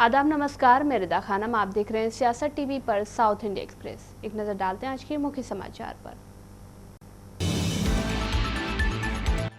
आदाब नमस्कार, मैं रिदा खानम। आप देख रहे हैं सियासत टीवी पर साउथ इंडिया एक्सप्रेस। एक नजर डालते हैं आज के मुख्य समाचार पर।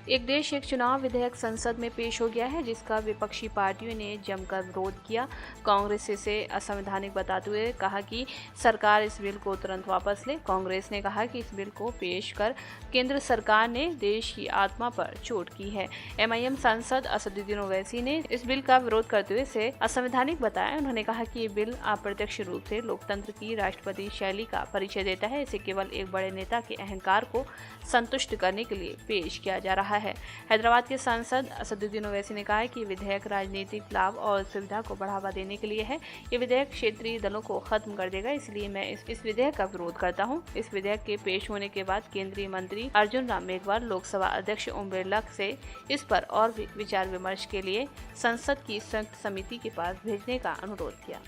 एक देश एक चुनाव विधेयक संसद में पेश हो गया है, जिसका विपक्षी पार्टियों ने जमकर विरोध किया। कांग्रेस इसे असंवैधानिक बताते हुए कहा कि सरकार इस बिल को तुरंत वापस ले। कांग्रेस ने कहा कि इस बिल को पेश कर केंद्र सरकार ने देश की आत्मा पर चोट की है। एमआईएम सांसद असदुद्दीन ओवैसी ने इस बिल का विरोध करते हुए इसे असंवैधानिक बताया। उन्होंने कहा कि ये बिल अप्रत्यक्ष रूप से लोकतंत्र की राष्ट्रपति शैली का परिचय देता है। इसे केवल एक बड़े नेता के अहंकार को संतुष्ट करने के लिए पेश किया जा रहा है। हैदराबाद के सांसद असदुद्दीन ओवैसी ने कहा है कि विधेयक राजनीतिक लाभ और सुविधा को बढ़ावा देने के लिए है। ये विधेयक क्षेत्रीय दलों को खत्म कर देगा, इसलिए मैं इस विधेयक का विरोध करता हूं। इस विधेयक के पेश होने के बाद केंद्रीय मंत्री अर्जुन राम मेघवाल लोकसभा अध्यक्ष ओम बिरला से इस पर और विचार विमर्श के लिए संसद की संयुक्त समिति के पास भेजने का अनुरोध किया।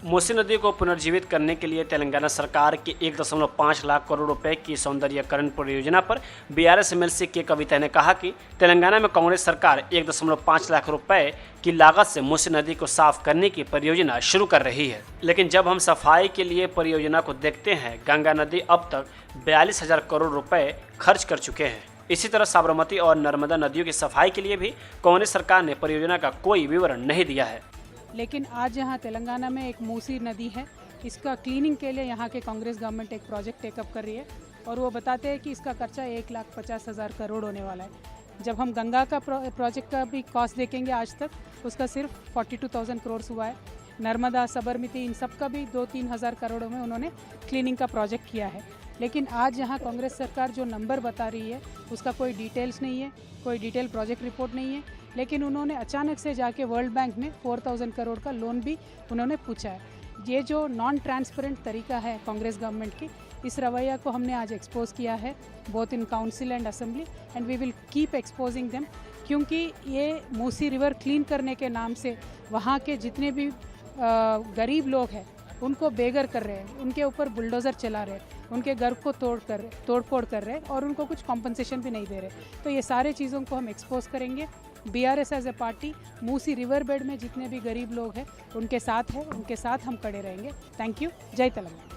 मूसी नदी को पुनर्जीवित करने के लिए तेलंगाना सरकार की 1.5 लाख करोड़ रुपए की सौंदर्यीकरण परियोजना पर बीआरएस एमएलसी के कविता ने कहा कि तेलंगाना में कांग्रेस सरकार 1.5 लाख रुपए की लागत से मूसी नदी को साफ करने की परियोजना शुरू कर रही है, लेकिन जब हम सफाई के लिए परियोजना को देखते हैं, गंगा नदी अब तक 42,000 करोड़ रुपए खर्च कर चुके हैं। इसी तरह साबरमती और नर्मदा नदियों की सफाई के लिए भी कांग्रेस सरकार ने परियोजना का कोई विवरण नहीं दिया है। लेकिन आज यहाँ तेलंगाना में एक मूसी नदी है, इसका क्लीनिंग के लिए यहाँ के कांग्रेस गवर्नमेंट एक प्रोजेक्ट टेकअप कर रही है और वो बताते हैं कि इसका खर्चा 1,50,000 करोड़ होने वाला है। जब हम गंगा का प्रोजेक्ट का भी कॉस्ट देखेंगे आज तक उसका सिर्फ 42,000 करोड़ हुआ है। नर्मदा, साबरमती, इन सब का भी 2-3 हज़ार करोड़ों में उन्होंने क्लीनिंग का प्रोजेक्ट किया है। लेकिन आज यहाँ कांग्रेस सरकार जो नंबर बता रही है उसका कोई डिटेल्स नहीं है, कोई डिटेल प्रोजेक्ट रिपोर्ट नहीं है। लेकिन उन्होंने अचानक से जाके वर्ल्ड बैंक में 4,000 करोड़ का लोन भी उन्होंने पूछा है। ये जो नॉन ट्रांसपेरेंट तरीका है कांग्रेस गवर्नमेंट की, इस रवैया को हमने आज एक्सपोज किया है both in council and assembly and we will keep exposing them, क्योंकि ये मूसी रिवर क्लीन करने के नाम से वहाँ के जितने भी गरीब लोग हैं उनको बेघर कर रहे हैं, उनके ऊपर बुलडोज़र चला रहे हैं, उनके घर को तोड़फोड़ कर रहे हैं और उनको कुछ कॉम्पनसेशन भी नहीं दे रहे। तो ये सारे चीज़ों को हम एक्सपोज करेंगे। BRS as a party Musi river bed में जितने भी गरीब लोग हैं उनके साथ है, उनके साथ हम खड़े रहेंगे। Thank you. जय तेलंगाना।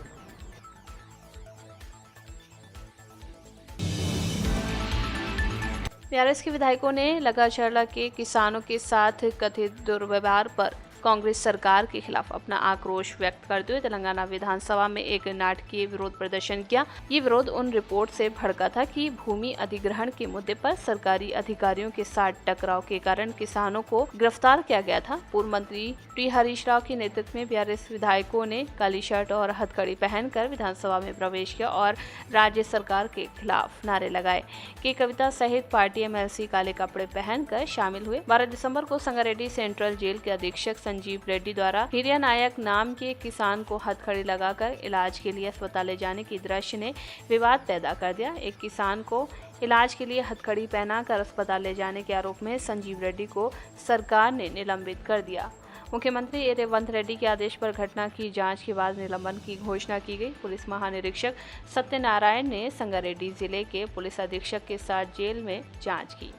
बीआरएस के विधायकों ने लगाचर्ला के किसानों के साथ कथित दुर्व्यवहार पर कांग्रेस सरकार के खिलाफ अपना आक्रोश व्यक्त करते हुए तेलंगाना विधानसभा में एक नाटकीय विरोध प्रदर्शन किया। ये विरोध उन रिपोर्ट से भड़का था कि भूमि अधिग्रहण के मुद्दे पर सरकारी अधिकारियों के साथ टकराव के कारण किसानों को गिरफ्तार किया गया था। पूर्व मंत्री टी हरीश राव के नेतृत्व में बीआरएस विधायकों ने काली शर्ट और हथकड़ी पहनकर विधानसभा में प्रवेश किया और राज्य सरकार के खिलाफ नारे लगाए। के कविता सहित पार्टी एमएलसी काले कपड़े पहनकर शामिल हुए। 12 दिसंबर को संगारेड्डी सेंट्रल जेल के अधीक्षक संजीव रेड्डी द्वारा हिरिया नायक नाम के किसान को हथकड़ी लगाकर इलाज के लिए अस्पताल ले जाने की दृश्य ने विवाद पैदा कर दिया। एक किसान को इलाज के लिए हथकड़ी पहनाकर अस्पताल ले जाने के आरोप में संजीव रेड्डी को सरकार ने निलंबित कर दिया। मुख्यमंत्री रेवंत रेड्डी के आदेश पर घटना की जांच के बाद निलंबन की घोषणा की गई। पुलिस महानिरीक्षक सत्यनारायण ने संगारेड्डी जिले के पुलिस अधीक्षक के साथ जेल में जांच की।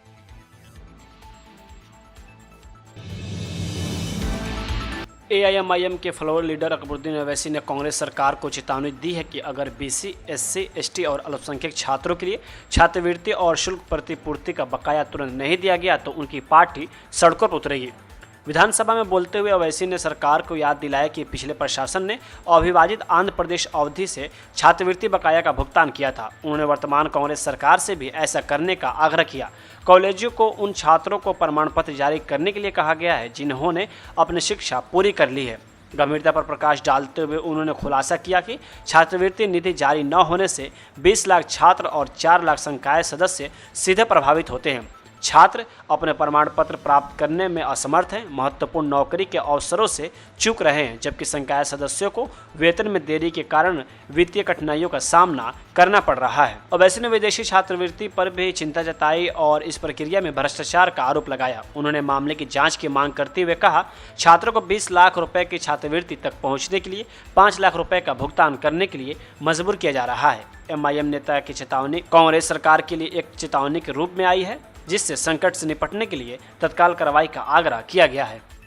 एआईएमआईएम के फ्लोर लीडर अकबरुद्दीन ओवैसी ने कांग्रेस सरकार को चेतावनी दी है कि अगर बीसी, एससी, एसटी और अल्पसंख्यक छात्रों के लिए छात्रवृत्ति और शुल्क प्रतिपूर्ति का बकाया तुरंत नहीं दिया गया तो उनकी पार्टी सड़कों पर उतरेगी। विधानसभा में बोलते हुए ओवैसी ने सरकार को याद दिलाया कि पिछले प्रशासन ने अविभाजित आंध्र प्रदेश अवधि से छात्रवृत्ति बकाया का भुगतान किया था। उन्होंने वर्तमान कांग्रेस सरकार से भी ऐसा करने का आग्रह किया। कॉलेजों को उन छात्रों को प्रमाण पत्र जारी करने के लिए कहा गया है जिन्होंने अपनी शिक्षा पूरी कर ली है। गंभीरता पर प्रकाश डालते हुए उन्होंने खुलासा किया कि छात्रवृत्ति नीति जारी न होने से 20 लाख छात्र और 4 लाख संकाय सदस्य सीधे प्रभावित होते हैं। छात्र अपने प्रमाण पत्र प्राप्त करने में असमर्थ हैं, महत्वपूर्ण नौकरी के अवसरों से चूक रहे हैं, जबकि संकाय सदस्यों को वेतन में देरी के कारण वित्तीय कठिनाइयों का सामना करना पड़ रहा है। ओवैसी ने विदेशी छात्रवृत्ति पर भी चिंता जताई और इस प्रक्रिया में भ्रष्टाचार का आरोप लगाया। उन्होंने मामले की जांच की मांग करते हुए कहा, छात्रों को 20 लाख रुपए की छात्रवृत्ति तक पहुंचने के लिए 5 लाख रुपए का भुगतान करने के लिए मजबूर किया जा रहा है। एमआईएम नेता की चेतावनी कांग्रेस सरकार के लिए एक चेतावनी के रूप में आई है। जिससे संकट से निपटने के लिए तत्काल कार्रवाई का आग्रह किया गया है।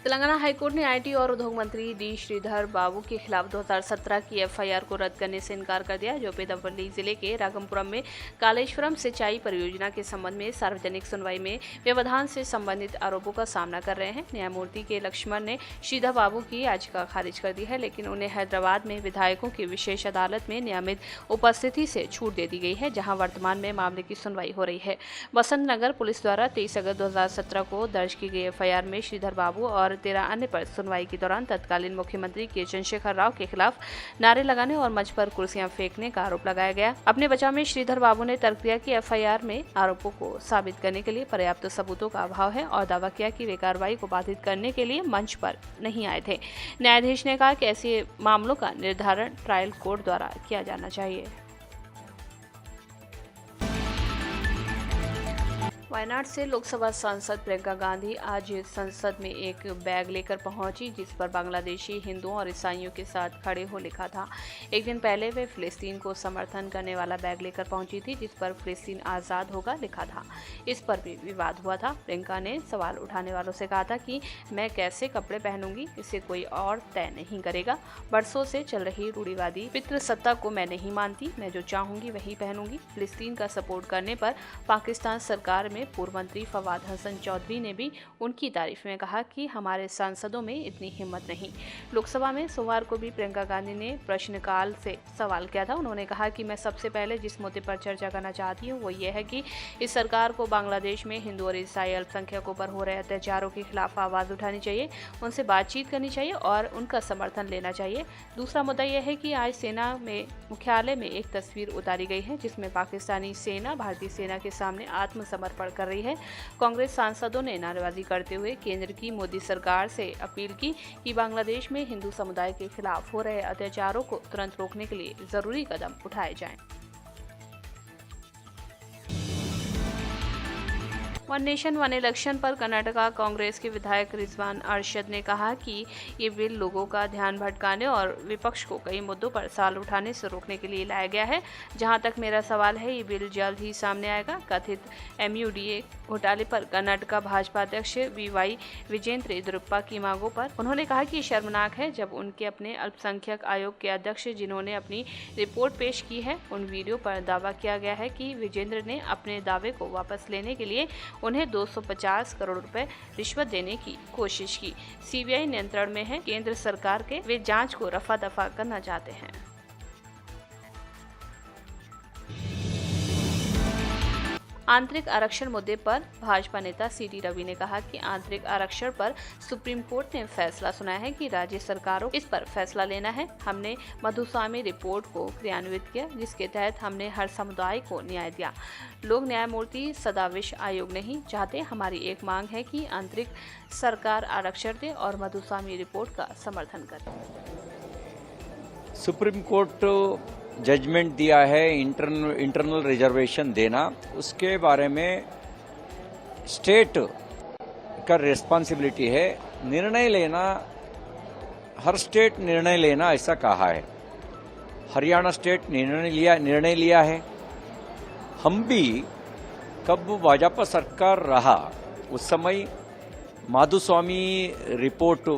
तेलंगाना हाईकोर्ट ने आईटी और उद्योग मंत्री डी श्रीधर बाबू के खिलाफ 2017 की एफआईआर को रद्द करने से इनकार कर दिया, जो पेद्दापल्ली जिले के रागमपुरम में कालेश्वरम सिंचाई परियोजना के संबंध में सार्वजनिक सुनवाई में व्यवधान से संबंधित आरोपों का सामना कर रहे हैं। न्यायमूर्ति के लक्ष्मण ने श्रीधर बाबू की याचिका खारिज कर दी है, लेकिन उन्हें हैदराबाद में विधायकों की विशेष अदालत में नियमित उपस्थिति से छूट दे दी गई है, जहाँ वर्तमान में मामले की सुनवाई हो रही है। बसंत नगर पुलिस द्वारा 23 अगस्त 2017 को दर्ज की गई एफआईआर में श्रीधर बाबू और 13 अन्य पर सुनवाई के दौरान तत्कालीन मुख्यमंत्री के चंद्रशेखर राव के खिलाफ नारे लगाने और मंच पर कुर्सियां फेंकने का आरोप लगाया गया। अपने बचाव में श्रीधर बाबू ने तर्क दिया कि एफआईआर में आरोपों को साबित करने के लिए पर्याप्त सबूतों का अभाव है और दावा किया कि वे कार्रवाई को बाधित करने के लिए मंच पर नहीं आए थे। न्यायाधीश ने कहा कि ऐसे मामलों का निर्धारण ट्रायल कोर्ट द्वारा किया जाना चाहिए। वायनाड से लोकसभा सांसद प्रियंका गांधी आज संसद में एक बैग लेकर पहुंची, जिस पर बांग्लादेशी हिंदुओं और ईसाइयों के साथ खड़े हो लिखा था। एक दिन पहले वे फिलिस्तीन को समर्थन करने वाला बैग लेकर पहुंची थी, जिस पर फिलिस्तीन आज़ाद होगा लिखा था। इस पर भी विवाद हुआ था। प्रियंका ने सवाल उठाने वालों से कहा था कि मैं कैसे कपड़े पहनूंगी, इसे कोई और तय नहीं करेगा। बरसों से चल रही रूढ़िवादी पितृसत्ता को मैं नहीं मानती, मैं जो चाहूंगी वही पहनूंगी। फिलिस्तीन का सपोर्ट करने पर पाकिस्तान सरकार में पूर्व मंत्री फवाद हसन चौधरी ने भी उनकी तारीफ में कहा कि हमारे सांसदों में इतनी हिम्मत नहीं। लोकसभा में सोमवार को भी प्रियंका गांधी ने प्रश्नकाल से सवाल किया था। उन्होंने कहा कि मैं सबसे पहले जिस मुद्दे पर चर्चा करना चाहती हूँ वो ये है कि इस सरकार को बांग्लादेश में हिंदू और ईसाई अल्पसंख्यकों पर हो रहे अत्याचारों के खिलाफ आवाज़ उठानी चाहिए, उनसे बातचीत करनी चाहिए और उनका समर्थन लेना चाहिए। दूसरा मुद्दा यह है कि आज सेना में मुख्यालय में एक तस्वीर उतारी गई है, जिसमें पाकिस्तानी सेना भारतीय सेना के सामने आत्मसमर्पण कर रही है। कांग्रेस सांसदों ने नारेबाजी करते हुए केंद्र की मोदी सरकार से अपील की कि बांग्लादेश में हिंदू समुदाय के खिलाफ हो रहे अत्याचारों को तुरंत रोकने के लिए जरूरी कदम उठाए जाएं। वन नेशन वन इलेक्शन पर कर्नाटका कांग्रेस के विधायक रिजवान अरशद ने कहा कि ये बिल लोगों का ध्यान भटकाने और विपक्ष को कई मुद्दों पर सवाल उठाने से रोकने के लिए लाया गया है। जहां तक मेरा सवाल है, ये बिल जल्द ही सामने आएगा। कथित MUDA घोटाले पर कर्नाटका भाजपा अध्यक्ष VY विजेंद्र येदियुरप्पा की मांगों पर उन्होंने कहा कि शर्मनाक है जब उनके अपने अल्पसंख्यक आयोग के अध्यक्ष जिन्होंने अपनी रिपोर्ट पेश की है, उन वीडियो पर दावा किया गया है कि विजेंद्र ने अपने दावे को वापस लेने के लिए उन्हें 250 करोड़ रुपए रिश्वत देने की कोशिश की। CBI नियंत्रण में है केंद्र सरकार के, वे जांच को रफा दफा करना चाहते हैं। आंतरिक आरक्षण मुद्दे पर भाजपा नेता CT रवि ने कहा कि आंतरिक आरक्षण पर सुप्रीम कोर्ट ने फैसला सुनाया है कि राज्य सरकारों इस पर फैसला लेना है। हमने मधुस्वामी रिपोर्ट को क्रियान्वित किया, जिसके तहत हमने हर समुदाय को न्याय दिया। लोग न्यायमूर्ति सदाविश आयोग नहीं चाहते। हमारी एक मांग है कि आंतरिक सरकार आरक्षण दे और मधुस्वामी रिपोर्ट का समर्थन करे। सुप्रीम कोर्ट जजमेंट दिया है इंटरनल रिजर्वेशन देना, उसके बारे में स्टेट का रिस्पॉन्सिबिलिटी है निर्णय लेना। हर स्टेट निर्णय लेना ऐसा कहा है। हरियाणा स्टेट निर्णय लिया है। हम भी कब भाजपा सरकार रहा उस समय माधुस्वामी रिपोर्ट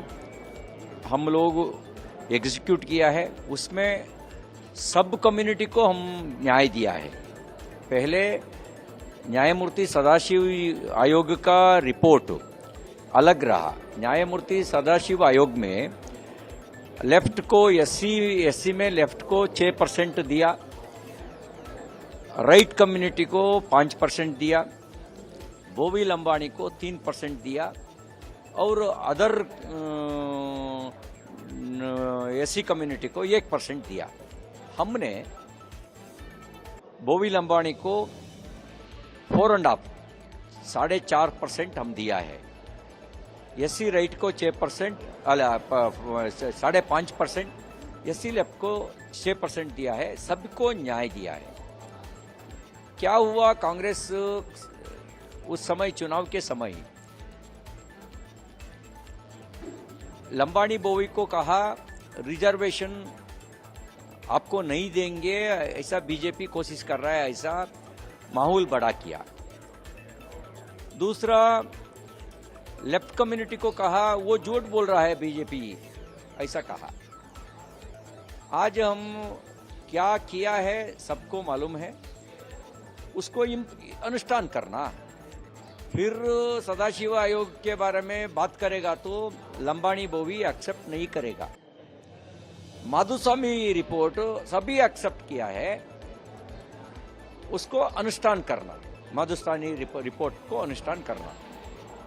हम लोग एग्जीक्यूट किया है। उसमें सब कम्युनिटी को हम न्याय दिया है। पहले न्यायमूर्ति सदाशिव आयोग का रिपोर्ट अलग रहा। न्यायमूर्ति सदाशिव आयोग में लेफ्ट को SC में लेफ्ट को 6% दिया, राइट कम्युनिटी को 5% दिया, बोवी लंबाणी को 3% दिया और अदर SC कम्युनिटी को 1% दिया। हमने बोवी लंबाणी को 4.5% हम दिया है। SC राइट को 6%, 5.5%, SC लेफ्ट को 6% दिया है। सबको न्याय दिया है। क्या हुआ, कांग्रेस उस समय चुनाव के समय लंबाणी बोवी को कहा रिजर्वेशन आपको नहीं देंगे, ऐसा बीजेपी कोशिश कर रहा है, ऐसा माहौल बड़ा किया। दूसरा, लेफ्ट कम्युनिटी को कहा वो झूठ बोल रहा है बीजेपी, ऐसा कहा। आज हम क्या किया है सबको मालूम है, उसको अनुष्ठान करना। फिर सदाशिव आयोग के बारे में बात करेगा तो लंबाणी बोवी एक्सेप्ट नहीं करेगा। माधुस्वामी रिपोर्ट सभी एक्सेप्ट किया है, उसको अनुष्ठान करना, माधुस्वामी रिपोर्ट को अनुष्ठान करना।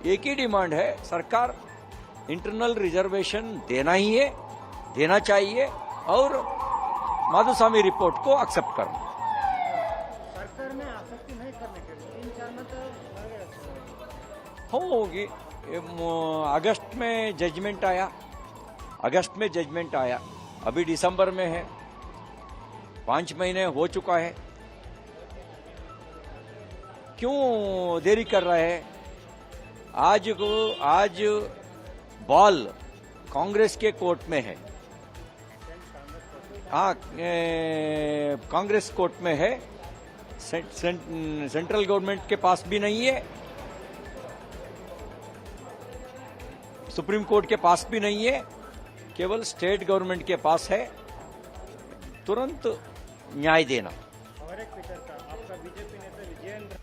एक ही डिमांड है, सरकार इंटरनल रिजर्वेशन देना ही है, देना चाहिए, और माधुस्वामी रिपोर्ट को एक्सेप्ट करना। सरकार में आसक्ति नहीं करने के लिए 3-4 मत होगी। अगस्त में जजमेंट आया, अभी दिसंबर में है, 5 महीने हो चुका है, क्यों देरी कर रहा है? आज बॉल कांग्रेस के कोर्ट में है। हाँ, कांग्रेस कोर्ट में है, सेंट्रल गवर्नमेंट के पास भी नहीं है, सुप्रीम कोर्ट के पास भी नहीं है, केवल स्टेट गवर्नमेंट के पास है। तुरंत न्याय देना। और एक पिक्चर था आपका बीजेपी नेता विजयेंद्र।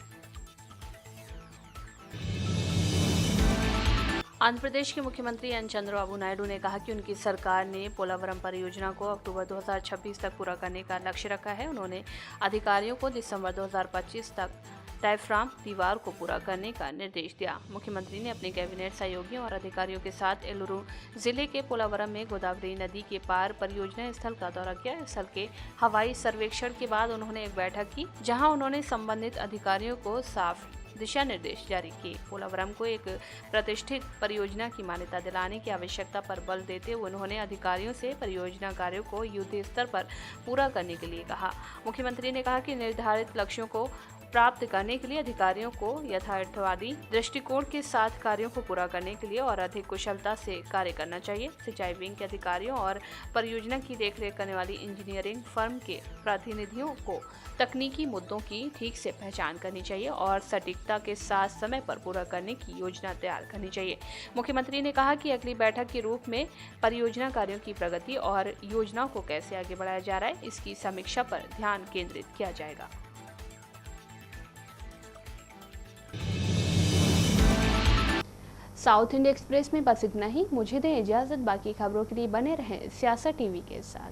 आंध्र प्रदेश के मुख्यमंत्री एन चंद्रबाबू नायडू ने कहा कि उनकी सरकार ने पोलावरम परियोजना को अक्टूबर 2026 तक पूरा करने का लक्ष्य रखा है। उन्होंने अधिकारियों को दिसंबर 2025 तक डायफ्राम दीवार को पूरा करने का निर्देश दिया। मुख्यमंत्री ने अपने कैबिनेट सहयोगियों और अधिकारियों के साथ एलुरु जिले के पोलावरम में गोदावरी नदी के पार परियोजना स्थल का दौरा किया। स्थल के हवाई सर्वेक्षण के बाद उन्होंने एक बैठक की, जहां उन्होंने संबंधित अधिकारियों को साफ दिशा निर्देश जारी किए। पोलावरम को एक प्रतिष्ठित परियोजना की मान्यता दिलाने की आवश्यकता पर बल देते हुए उन्होंने अधिकारियों से परियोजना कार्यों को युद्ध स्तर पर पूरा करने के लिए कहा। मुख्यमंत्री ने कहा कि निर्धारित लक्ष्यों को प्राप्त करने के लिए अधिकारियों को यथार्थवादी दृष्टिकोण के साथ कार्यों को पूरा करने के लिए और अधिक कुशलता से कार्य करना चाहिए। सिंचाई विंग के अधिकारियों और परियोजना की देखरेख करने वाली इंजीनियरिंग फर्म के प्रतिनिधियों को तकनीकी मुद्दों की ठीक से पहचान करनी चाहिए और सटीकता के साथ समय पर पूरा करने की योजना तैयार करनी चाहिए। मुख्यमंत्री ने कहा कि अगली बैठक के रूप में परियोजना कार्यों की प्रगति और योजनाओं को कैसे आगे बढ़ाया जा रहा है, इसकी समीक्षा पर ध्यान केंद्रित किया जाएगा। साउथ इंडिया एक्सप्रेस में बस इतना ही। मुझे दें इजाजत, बाकी खबरों के लिए बने रहें सियासत टीवी के साथ।